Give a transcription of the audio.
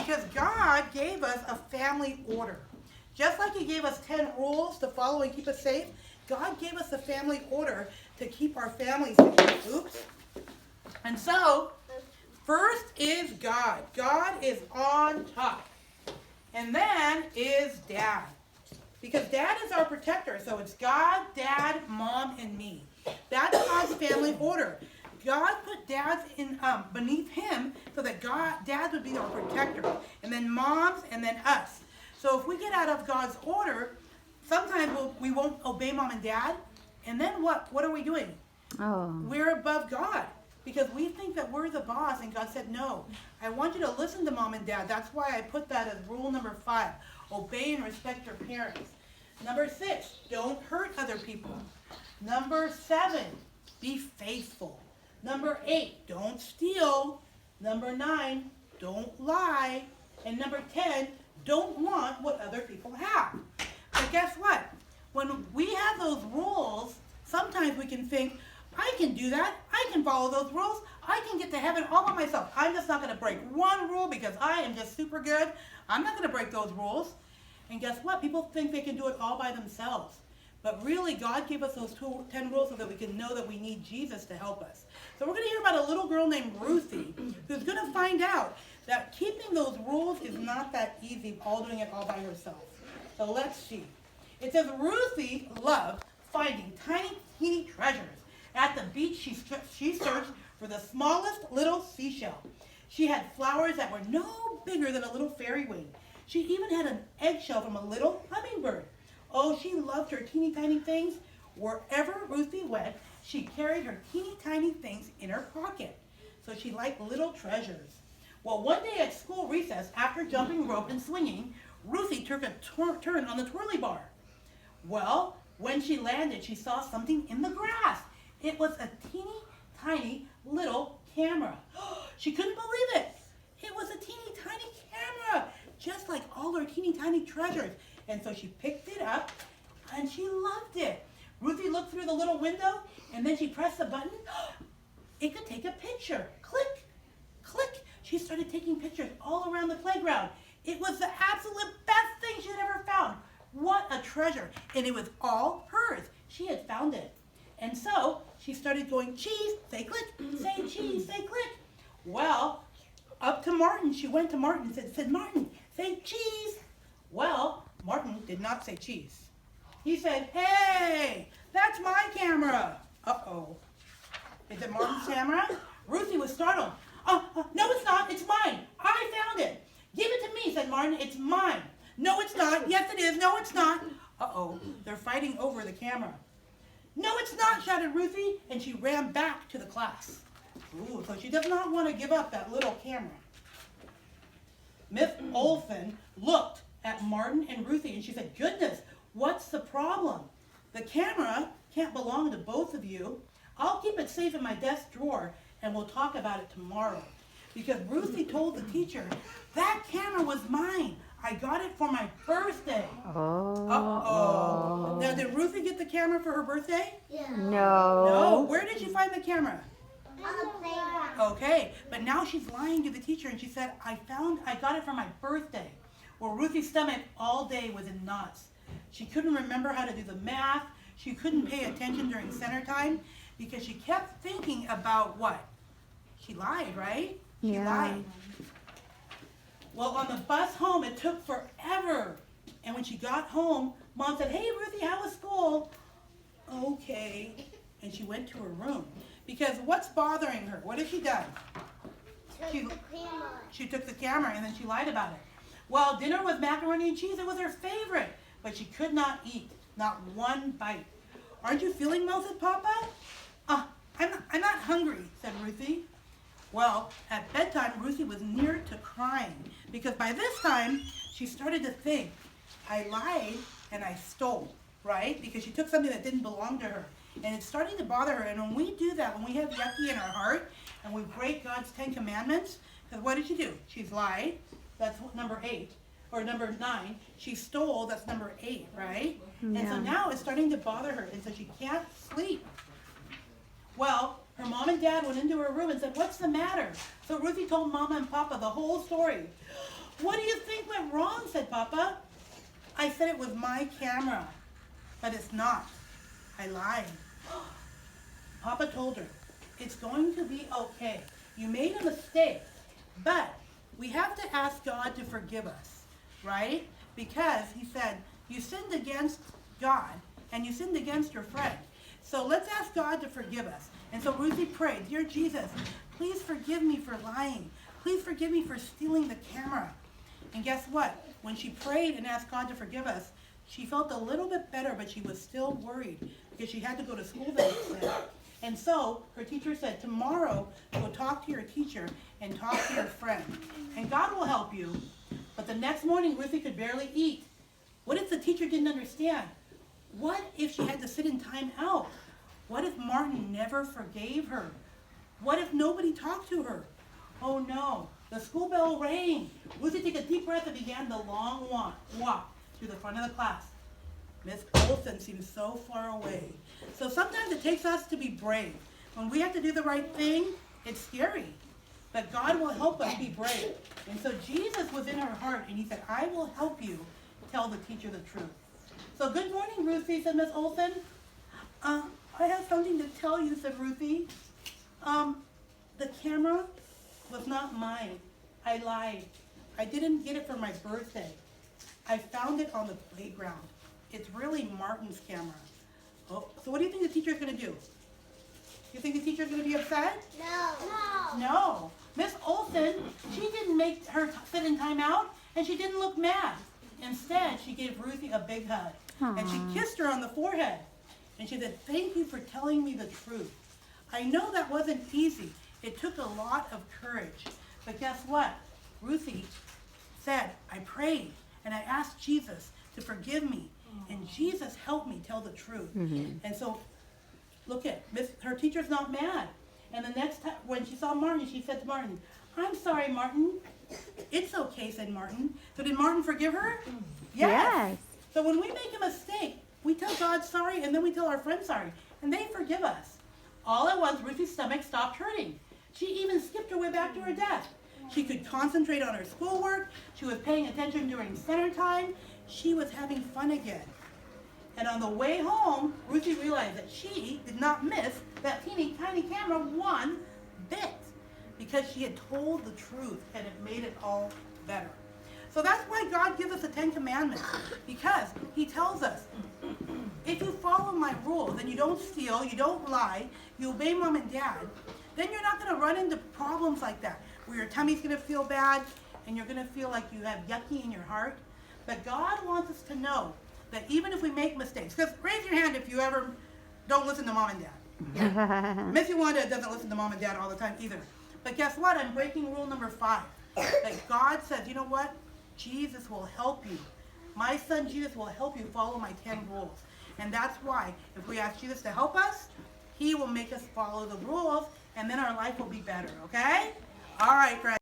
Because God gave us a family order. Just like he gave us 10 rules to follow and keep us safe, God gave us a family order to keep our families safe. Oops. And so, first is God. God is on top. And then is Dad. Because Dad is our protector. So it's God, Dad, Mom, and me. That's God's family order. God put dads in beneath him so that Dad would be our protector. And then moms, and then us. So if we get out of God's order, sometimes we won't obey Mom and Dad. And then what? What are we doing? Oh. We're above God. Because we think that we're the boss, and God said, no, I want you to listen to Mom and Dad. That's why I put that as rule number 5. Obey and respect your parents. Number 6, don't hurt other people. Number 7, be faithful. Number 8, don't steal. Number 9, don't lie. And number 10, don't want what other people have. But guess what? When we have those rules, sometimes we can think, I can do that. I can follow those rules. I can get to heaven all by myself. I'm just not going to break one rule because I am just super good. I'm not going to break those rules. And guess what? People think they can do it all by themselves. But really, God gave us those 10 rules so that we can know that we need Jesus to help us. So we're going to hear about a little girl named Ruthie who's going to find out that keeping those rules is not that easy, doing it all by herself. So let's see. It says Ruthie loved finding tiny, teeny treasures. At the beach, she searched for the smallest little seashell. She had flowers that were no bigger than a little fairy wing. She even had an eggshell from a little hummingbird. Oh, she loved her teeny tiny things. Wherever Ruthie went, she carried her teeny tiny things in her pocket. So she liked little treasures. Well, one day at school recess, after jumping rope and swinging, Ruthie took a turn on the twirly bar. Well, when she landed, she saw something in the grass. It was a teeny tiny little camera. She couldn't believe it. It was a teeny tiny camera, just like all her teeny tiny treasures. And so she picked it up, and she loved it. Ruthie looked through the little window, and then she pressed the button. It could take a picture. Click, click. She started taking pictures all around the playground. It was the absolute best thing she had ever found. What a treasure. And it was all hers. She had found it. And so she started going, cheese, say click, say cheese, say click. Well, up to Martin, she went to Martin and said, Martin, say cheese. Well, Martin did not say cheese. He said, hey, that's my camera. Uh-oh. Is it Martin's camera? Ruthie was startled. No, it's not. It's mine. I found it. Give it to me, said Martin. It's mine. No, it's not. Yes, it is. No, it's not. Uh-oh. They're fighting over the camera. No, it's not, shouted Ruthie, and she ran back to the class. Ooh, so she does not want to give up that little camera. Miss Olson looked at Martin and Ruthie, and she said, goodness, what's the problem? The camera can't belong to both of you. I'll keep it safe in my desk drawer, and we'll talk about it tomorrow. Because Ruthie told the teacher, that camera was mine. I got it for my birthday. Oh. Uh-oh. Now, did Ruthie get the camera for her birthday? Yeah. No. No. Where did she find the camera? On the playground. Okay, but now she's lying to the teacher, and she said, I got it for my birthday. Well, Ruthie's stomach all day was in knots. She couldn't remember how to do the math. She couldn't pay attention during center time because she kept thinking about what? She lied, right? She lied. Well, on the bus home, it took forever. And when she got home, Mom said, hey, Ruthie, how was school? Okay. And she went to her room. Because what's bothering her? What has she done? She took the camera and then she lied about it. Well, dinner was macaroni and cheese. It was her favorite. But she could not eat. Not one bite. Aren't you feeling well, said Papa? I'm not hungry, said Ruthie. Well, at bedtime, Ruthie was near to crying because by this time, she started to think, I lied and I stole, right? Because she took something that didn't belong to her. And it's starting to bother her. And when we do that, when we have yucky in our heart and we break God's 10 commandments, because what did she do? She's lied. That's number 8. Or number 9. She stole. That's number 8, right? Yeah. And so now it's starting to bother her. And so she can't sleep. Well, her mom and dad went into her room and said, what's the matter? So Ruthie told Mama and Papa the whole story. wrong, said Papa. I said it was my camera, but it's not. I lied. Papa told her, it's going to be okay. You made a mistake, but we have to ask God to forgive us, right? Because he said, you sinned against God and you sinned against your friend. So let's ask God to forgive us. And so Ruthie prayed, Dear Jesus, please forgive me for lying. Please forgive me for stealing the camera. And guess what? When she prayed and asked God to forgive us, she felt a little bit better, but she was still worried because she had to go to school the next day. And so her teacher said, tomorrow go talk to your teacher and talk to your friend. And God will help you. But the next morning, Ruthie could barely eat. What if the teacher didn't understand? What if she had to sit in time out? What if Martin never forgave her? What if nobody talked to her? Oh no, the school bell rang. Ruthie took a deep breath and began the long walk to the front of the class. Miss Olson seemed so far away. So sometimes it takes us to be brave. When we have to do the right thing, it's scary. But God will help us be brave. And so Jesus was in her heart, and he said, I will help you tell the teacher the truth. So good morning, Ruthie, said Miss Olson. I have something to tell you, said Ruthie. The camera was not mine. I lied. I didn't get it for my birthday. I found it on the playground. It's really Martin's camera. Oh, so what do you think the teacher's going to do? You think the teacher's going to be upset? No. No. Miss Olson, she didn't make her sit in timeout, and she didn't look mad. Instead, she gave Ruthie a big hug, and she kissed her on the forehead. And she said, thank you for telling me the truth. I know that wasn't easy. It took a lot of courage. But guess what? Ruthie said, I prayed, and I asked Jesus to forgive me. And Jesus helped me tell the truth. And so, look at, her teacher's not mad. And the next time, when she saw Martin, she said to Martin, I'm sorry, Martin. It's okay, said Martin. So did Martin forgive her? Yes. So when we make a mistake, we tell God sorry, and then we tell our friends sorry. And they forgive us. All at once, Ruthie's stomach stopped hurting. She even skipped her way back to her desk. She could concentrate on her schoolwork. She was paying attention during center time. She was having fun again. And on the way home, Ruthie realized that she did not miss that teeny tiny camera one bit because she had told the truth and it made it all better. So that's why God gives us the 10 Commandments, because he tells us, if you follow my rules and you don't steal, you don't lie, you obey mom and dad, then you're not going to run into problems like that, where your tummy's going to feel bad and you're going to feel like you have yucky in your heart. But God wants us to know that even if we make mistakes, because raise your hand if you ever don't listen to mom and dad. Yeah. Missy Wanda doesn't listen to mom and dad all the time either. But guess what? I'm breaking rule number 5. That God says, you know what? Jesus will help you. My son Jesus will help you follow my 10 rules. And that's why if we ask Jesus to help us, he will make us follow the rules, and then our life will be better, okay? All right, friends.